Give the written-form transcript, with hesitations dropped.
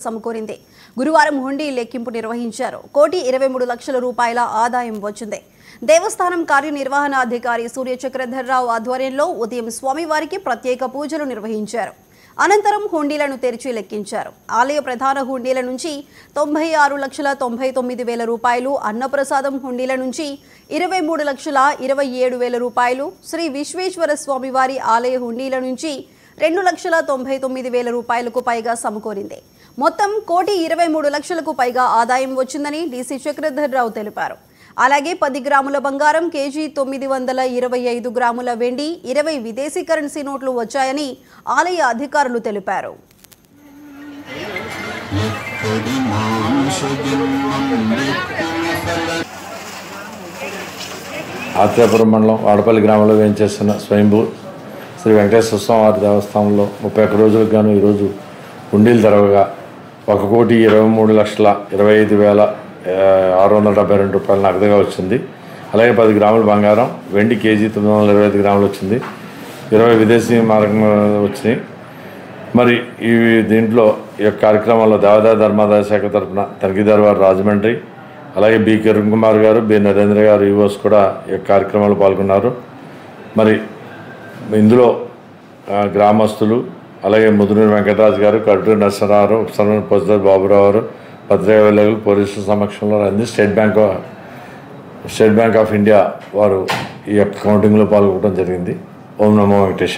సమకూరింది. గురువారం హుండీ లెక్కింపు నిర్వహించారు. 1,23,00,000 రూపాయల ఆదాయం వచ్చింది. దేవస్థానం కార్యనిర్వహణాధికారి సూర్య చక్రధర్రావు ఆధ్వర్యంలో ఉదయం స్వామివారికి ప్రత్యేక పూజలు నిర్వహించారు. అనంతరం హుండీలను తెరిచి లెక్కించారు. ఆలయ ప్రధాన హుండీల నుంచి 96,99,000 రూపాయలు, అన్నప్రసాదం హుండీల నుంచి 23,27,000 రూపాయలు, శ్రీ విశ్వేశ్వర స్వామివారి ఆలయ హుండీల నుంచి 2,99,000 రూపాయలకు పైగా సమకూరింది. మొత్తం 1,23,00,000కు పైగా ఆదాయం వచ్చిందని డీసీ చక్రధర్రావు తెలిపారు. అలాగే 10 గ్రాముల బంగారం, కేజీ 925 గ్రాముల వెండి, 20 విదేశీ కరెన్సీ నోట్లు వచ్చాయని ఆలయ అధికారులు తెలిపారు. ఆత్రేయపురం మండలం వాడపల్లి గ్రామంలో వేయించేస్తున్న స్వయంభూ శ్రీ వెంకటేశ్వర స్వామి దేవస్థానంలో 31 రోజులకు గాను ఈరోజు హుండీలు తెరవగా 1,23,25,672 రూపాయలు నగదుగా వచ్చింది. అలాగే 10 గ్రాముల బంగారం, వెండి కేజీ 925 గ్రాములు వచ్చింది. 20 విదేశీ మార్గం వచ్చినాయి. మరి దీంట్లో ఈ యొక్క కార్యక్రమంలో దేవాదాయ ధర్మాదాయ శాఖ తరఫున తనిఖీదారు వారు రాజమండ్రి, అలాగే బి కిరణ్ కుమార్ గారు, బి నరేంద్ర గారు ఈవోస్ కూడా ఈ యొక్క కార్యక్రమంలో పాల్గొన్నారు. మరి ఇందులో గ్రామస్తులు, అలాగే ముదునూరు వెంకటరాజు గారు, కడ్డూరి నరసరావు, ఉపసర్ణ పొద్దుల బాబురావు గారు, భద్రవేలు పోలీసుల సమక్షంలో అంది స్టేట్ బ్యాంక్ ఆఫ్ ఇండియా వారు ఈ యొక్క కౌంటింగ్లో పాల్గొనడం జరిగింది. ఓం నమో వెంకటేశ్వర.